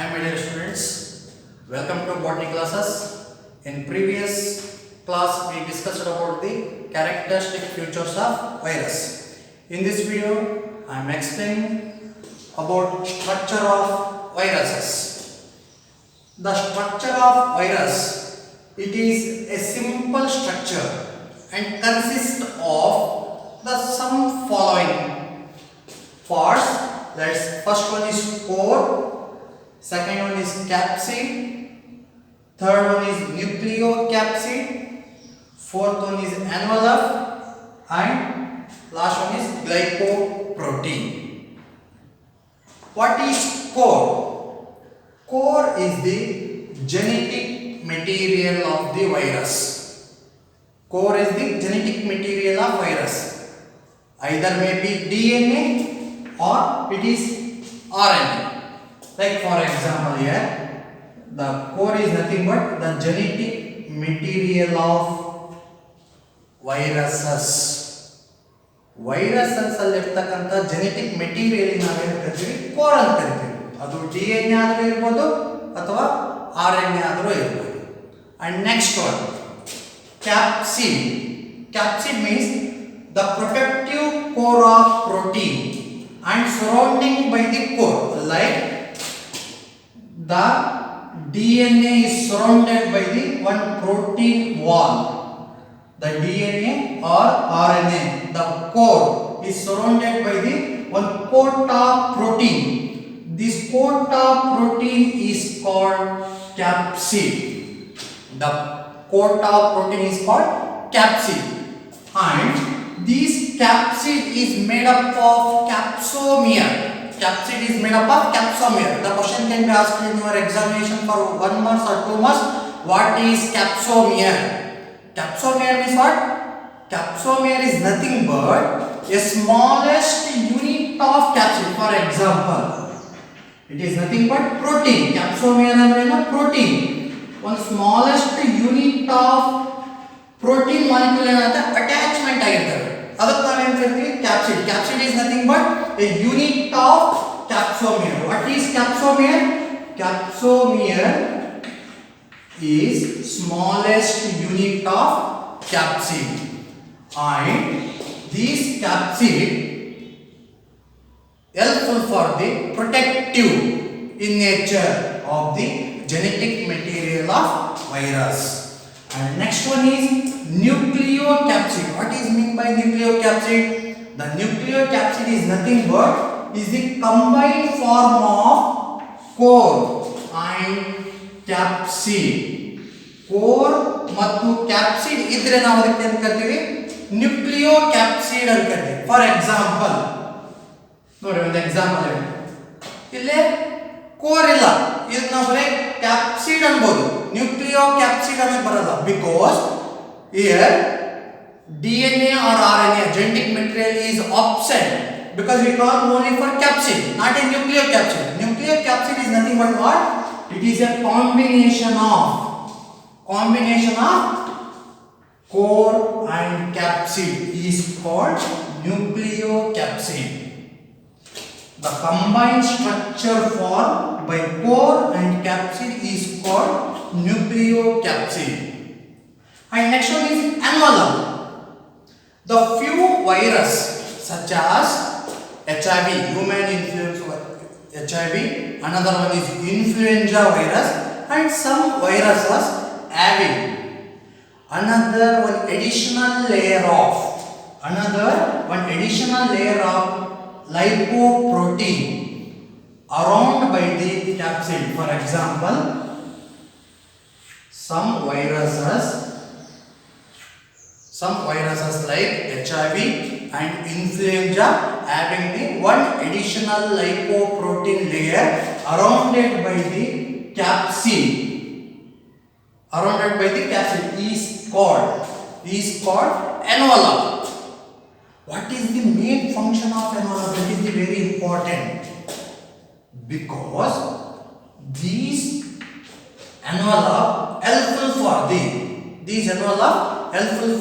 Hi my dear students, welcome to botany classes. In previous class we discussed about the characteristic features of virus. In this video I am explaining about structure of viruses. The structure of virus, it is a simple structure and consists of the some following parts. First one is core, second one is capsid, third one is nucleocapsid, fourth one is envelope, and last one is glycoprotein. What is core? Core is the genetic material of the virus. Core is the genetic material of virus. Either may be DNA or it is RNA. Like for example here, the core is nothing but the genetic material of viruses. Viruses ಅಲ್ಲಿರ್ತಕ್ಕಂಥ genetic material ನಾವು ಏನು ಕರಿತೀವಿ core ಅಂತ ಕರಿತೀವಿ. ಅದು DNA ಆದರೂ ಇರಬಹುದು ಅಥವಾ RNA ಆದರೂ ಇರಬಹುದು. And next one, capsid. Capsid means the protective core of protein and surrounding by the core, like the DNA is surrounded by the one protein wall. The DNA or RNA, the core is surrounded by the one coat of protein. This coat of protein is called capsid. The coat of protein is called capsid, and this capsid is made up of capsomere. Capsid is made up of capsomere. The question can be asked in your examination for 1 mark or 2 marks. What is capsomere? Capsomere means what? Capsomere is nothing but a smallest unit of capsid. For example, it is nothing but protein. Capsomere is protein. One smallest unit of protein molecule attachment ಆಗಿರ್ತದೆ. ಅದಕ್ಕೆ ನಾವು ಏನು ಕರಿತೀವಿ capsid. Capsid is nothing but a unit of capsomere. What is capsomere? Capsomere is smallest unit of capsid, and this capsid helpful for the protective in nature of the genetic material of virus. And next one is nucleocapsid. What is meant by nucleocapsid? The nucleocapsid is nothing but is the combined form of core and capsid. Core ಮತ್ತು capsid ಇದ್ರೆ ನಾವು ಅದಕ್ಕೆ ಏನು ಕರಿತೀವಿ nucleocapsid ಅಂತ ಕರಿತೀವಿ. For example ನೋಡಿ, ಒಂದು ಎಕ್ಸಾಂಪಲ್ ಹೇಳಿ. ಇಲ್ಲಿ ಕೋರ್ ಇಲ್ಲ, ಇದು ನಾವು ಬರೀ ಕ್ಯಾಪ್ಸಿಡ್ ಅನ್ಬೋದು, ನ್ಯೂಕ್ಲಿಯೋಕ್ಯಾಪ್ಸಿಡ್ ಅನ್ನೋದು ಬರಲ್ಲ. Because here DNA or RNA genetic material is absent, because we call only for capsid, not a nucleocapsid. Nucleocapsid is nothing but what? It is a combination of core and capsid is called nucleocapsid. The combined structure formed by core and capsid is called nucleocapsid. And next one is envelope. The few virus such as HIV, human influenza HIV, another one is influenza virus, and some viruses having another one additional layer of lipoprotein around by the capsid. For example, some viruses like HIV and influenza having the one additional lipoprotein layer surrounded by the capsid is called envelope. What is the main function of envelope? That is the very important, because these envelope helpful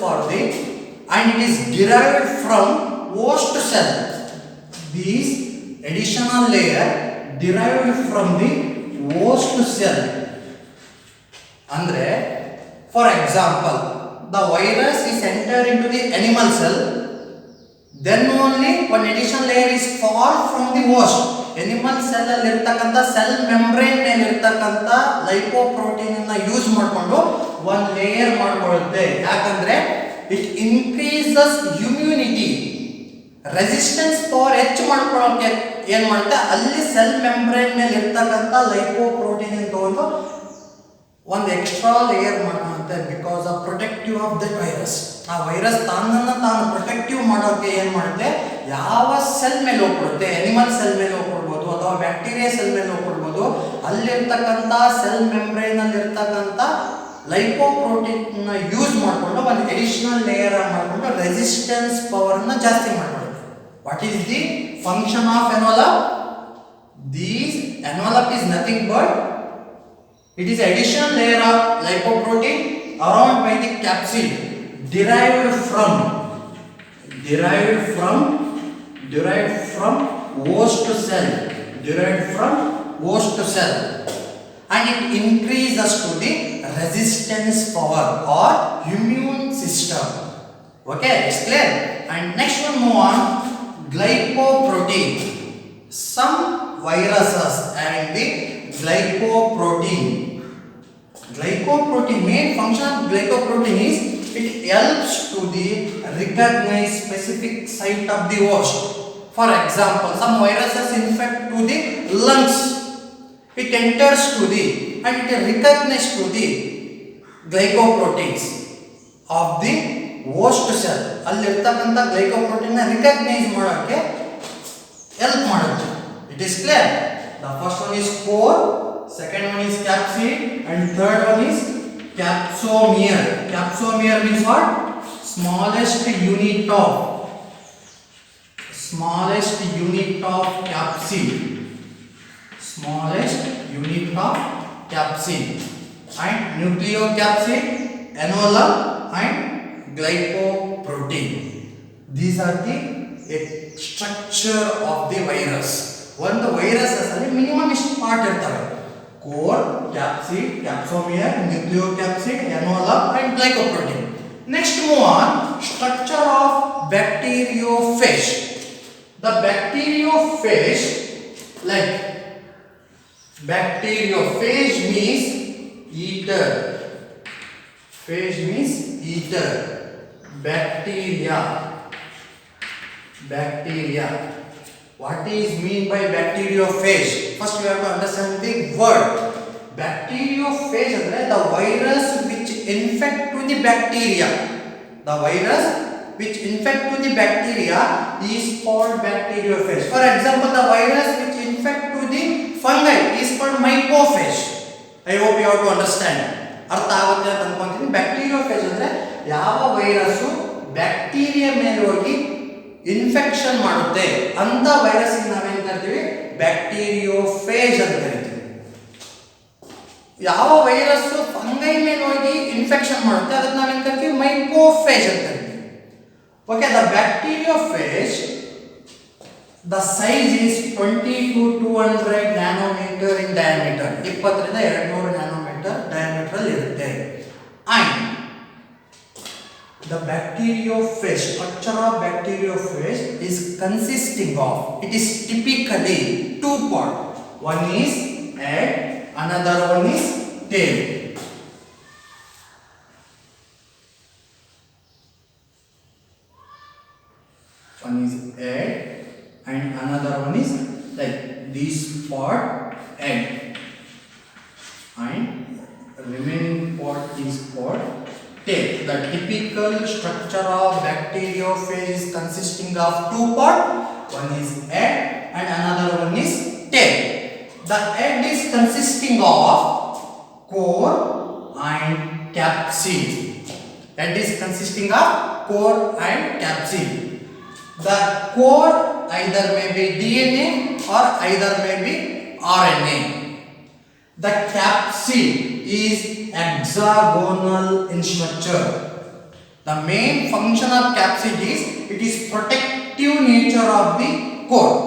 for the and it is derived from host cell. These additional layer derived from the host cell. Andre, for example, the virus is entered into the animal cell, then only one additional layer is formed from the host. Animal cell ಅಲ್ಲಿ ಇರತಕ್ಕಂತ cell membrane ಮೇಲೆ ಇರತಕ್ಕಂತ lipoprotein ಅನ್ನು use ಮಾಡಿಕೊಂಡು ಒಂದು layer ಮಾಡಿಕೊಳ್ಳುತ್ತೆ. ಯಾಕಂದ್ರೆ it increases immunity, resistance power ಹೆಚ್ಚು ಮಾಡ್ಕೊಳ್ಳೋಕೆ ಏನು ಮಾಡುತ್ತೆ, ಅಲ್ಲಿ ಸೆಲ್ ಮೆಂಬ್ರೇನ್ ಮೇಲೆ ಇರತಕ್ಕಂತ ಲೈಪೋಪ್ರೋಟೀನ್ ಅಂತ ತಗೊಂಡು ಒಂದು ಎಕ್ಸ್ಟ್ರಾ ಲೇಯರ್ ಮಾಡುತ್ತೆ because of protective of that virus. ಆ ವೈರಸ್ ತಾನನ್ನು ತಾನು ಪ್ರೊಟೆಕ್ಟಿವ್ ಮಾಡೋಕೆ ಏನು ಮಾಡುತ್ತೆ, ಯಾವ ಸೆಲ್ ಮೇಲೆ ಹೋಗ್ಬಿಡುತ್ತೆ, ಅನಿಮಲ್ ಸೆಲ್ ಮೇಲೆ ಹೋಗ್ಕೊಳ್ಬೋದು ಅಥವಾ ಬ್ಯಾಕ್ಟೀರಿಯಾ ಸೆಲ್ ಮೇಲೆ ಹೋಗ್ಕೊಳ್ಬೋದು, ಅಲ್ಲಿರ್ತಕ್ಕಂಥ ಸೆಲ್ ಮೆಂಬ್ರೇನ್ ಅಲ್ಲಿ ಇರ್ತಕ್ಕಂಥ ಲೈಪೋಪ್ರೋಟೀನ್ ಯೂಸ್ ಮಾಡಿಕೊಂಡು ಒಂದು ಎಡಿಷನಲ್ ಲೇಯರ್ ಮಾಡಿಕೊಂಡು ರೆಸಿಸ್ಟೆನ್ಸ್ ಪವರ್ ಅನ್ನು ಜಾಸ್ತಿ ಮಾಡ್ಕೊಳ್ಳುತ್ತೆ. What is the function of envelope? These envelope is nothing but it is additional layer of lipoprotein around by the capsid derived from host cell, and it increases to the resistance power or immune system. Okay, it's clear. And next one, move on. Glycoprotein. Some viruses having the glycoprotein. Main function of glycoprotein is it helps to the recognize specific site of the host. For example, some viruses infect to the lungs. It enters to the and it recognizes to the glycoproteins of the host cell. ಅಲ್ಲಿ ಇರ್ತಕ್ಕಂಥ glycoprotein ನ recognise ಮಾಡೋಕೆ help ಮಾಡುತ್ತೆ. It is clear. The first one is core, second one is capsid, and third one is capsomere. Capsomere means what? Smallest unit of capsid. Smallest unit of capsid. And nucleocapsid, envelope, and glycoprotein. These are the structure of the virus. ಒಂದು virus ಅಲ್ಲಿ minimum ಇಷ್ಟು part ಇರ್ತವೆ: core, capsid, capsomere, nucleocapsid, envelope and glycoprotein. Next move on structure of bacteriophage. The bacteriophage, like bacteriophage means eater. Phage means eater. Bacteria. What is mean by bacteriophage? First we have to understand the word. Bacteriophage andre the virus which infect to the bacteria. The virus which infect to the bacteria is called bacteriophage. For example, the virus which infect to the fungi is called mycophage. I hope you have to understand. ಅರ್ಥ ಆಗುತ್ತೆ ಅಂತ ಅನ್ಕೊಂತೀನಿ. ಬ್ಯಾಕ್ಟೀರಿಯೋಫೇಜ್ ಅಂದ್ರೆ ಯಾವ virus bacteria ಮೇಲೆ ಹೋಗಿ infection ಮಾಡುತ್ತೆ ಅಂತ ವೈರಸ್ ನಾವೇನ್ ಕರಿತೀವಿ, ಬ್ಯಾಕ್ಟೀರಿಯೋಫೇಜ್ ಅಂತ ಕರಿತೀವಿ. ಯಾವ ವೈರಸ್ ಫಂಗೈ ಮೇಲೆ ಹೋಗಿ ಇನ್ಫೆಕ್ಷನ್ ಮಾಡುತ್ತೆ ಅದಕ್ಕೆ ನಾವೇನ್ ಕರಿತೀವಿ, ಮೈಕೋಫೇಜ್ ಅಂತ ಕರಿತೀವಿ. Okay, the bacteriophage, the size is 20 to 200 nanometer in diameter. 20 ರಿಂದ 200 ನ್ಯಾನೋಮೀಟರ್ ಡಯಾಮೀಟರ್ ಅಲ್ಲಿ ಇರುತ್ತೆ. And the bacteriophage, structure of bacteriophage is consisting of, it is typically two part. One is head, another one is tail. One is head and another one is like this part, head, and remaining part is called tail. The typical structure of bacteriophage is consisting of two parts. One is head and another one is tail. The head is consisting of core and capsid. Head is consisting of core and capsid. The core either may be DNA or either may be RNA. The capsid is hexagonal in structure. The main function of capsid is it is protective nature of the core.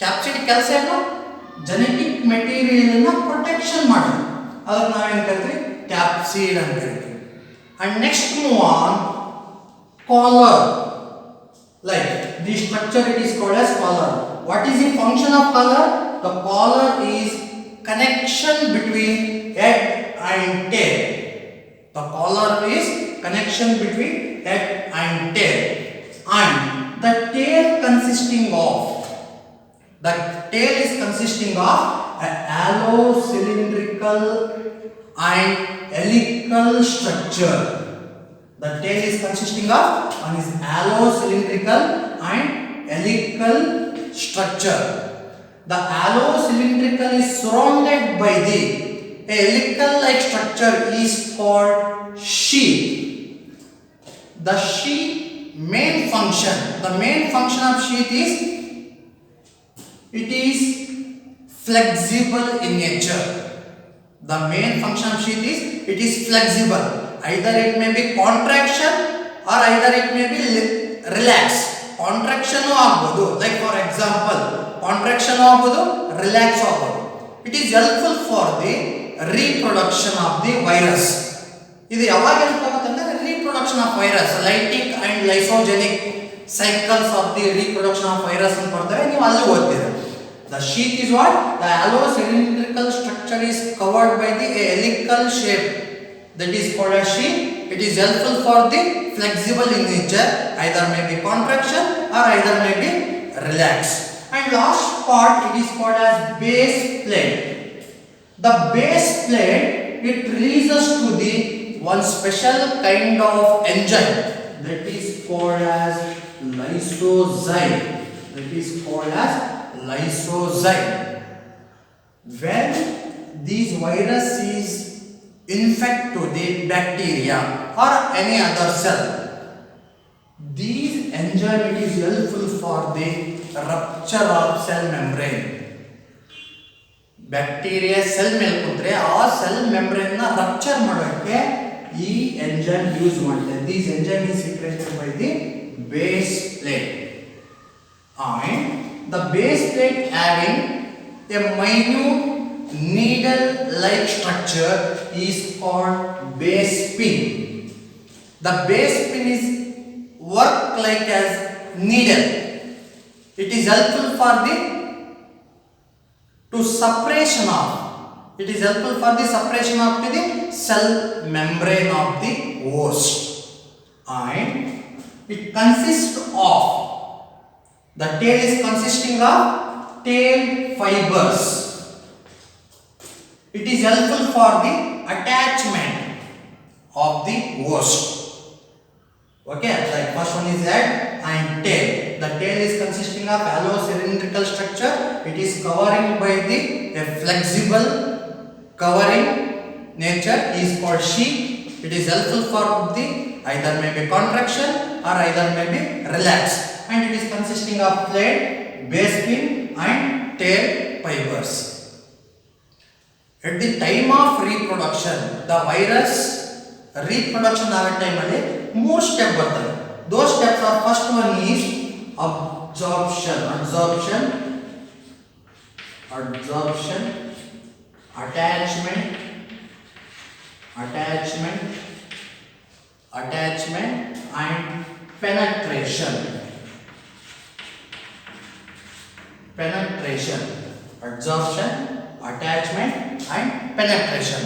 Capsid ಕೆಲಸ ಏನು? Genetic material protection ಮಾಡೋದು ಅದನ್ನ ನಾವೇನು ಕರಿತೀವಿ capsid ಅಂತ ಕರಿತೀವಿ. And next move on collar. Like the structure it is called as collar. What is the function of collar? The collar is connection between head and tail. The collar is connection between head and tail. And the tail is consisting of a hollow cylindrical and helical structure. The tail is consisting of one is hollow cylindrical and helical structure. The hollow cylindrical is surrounded by the helical like structure is called sheath. The main function of sheath is it is flexible in nature. The main function of sheath is it is flexible. Either it may be contraction or either it may be relax. Contraction ಆಗಬಹುದು, like for example contraction ಆಗಬಹುದು, relax ಆಗಬಹುದು. It is helpful for the reproduction of the virus. ಇದು ಯಾವಾಗ help ಆಗುತ್ತೆ ಅಂದ್ರೆ reproduction of virus, lytic and lysogenic cycles of the reproduction of virus ಅಂತ ಬರ್ತವೆ, ನೀವು ಅಲ್ಲಿ ಓದ್ತೀರಾ. The sheath is what? The hollow cylindrical structure is covered by the helical shape. That is called as sheath. It is helpful for the flexible in nature, either may be contraction or either may be relax. And last part it is called as base plate. The base plate it releases to the one special kind of enzyme that is called as lysozyme. When these virus is infect to the bacteria or any other cell, these enzyme it is helpful for the rupture of cell membrane. Bacteria cell ಮೇಲೆ ಕೂತ್ರೆ ಆ cell membrane ನ rupture ಮಾಡೋಕೆ ಈ enzyme use ಮಾಡುತ್ತೆ. These enzyme is secreted by the base plate. And the base plate having a minute needle like structure is called base pin. The base pin is work like as needle. It is helpful for the separation of the cell membrane of the host. And it consists of the tail is consisting of tail fibers. It is helpful for the attachment of the host. Okay, like first one is head and tail. The tail is consisting of hollow cylindrical structure. It is covering by the a flexible covering nature is called sheath. It is helpful for the either may be contraction or either may be relax. And it is consisting of plate, base pin and tail fibers. At the time of reproduction, the virus reproduction ಆಗೋ ಟೈಮಲ್ಲಿ 3 step ಬರ್ತವೆ. Those steps are first one is absorption, attachment and penetration. Absorption, attachment and penetration.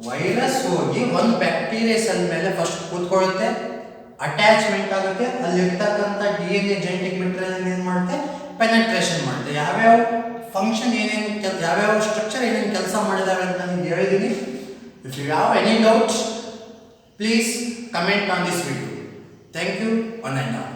Virus ಹೋಗಿ ಒಂದು bacteria cell ಮೇಲೆ first ಕೂತ್ಕೊಳ್ಳುತ್ತೆ, attachment ಆಗುತ್ತೆ, ಅಲ್ಲಿರ್ತಕ್ಕಂಥ DNA genetic material ಏನು ಮಾಡುತ್ತೆ, ಪೆನೆಟ್ರೇಷನ್ ಮಾಡುತ್ತೆ. ಯಾವ್ಯಾವ ಫಂಕ್ಷನ್ ಯಾವ್ಯಾವ ಸ್ಟ್ರಕ್ಚರ್ ಏನೇನು ಕೆಲಸ ಮಾಡಿದಾವೆ ಅಂತ ನಾನು ಹೇಳಿದ್ದೀನಿ. If you have any doubts please comment on this video. Thank you, one and all.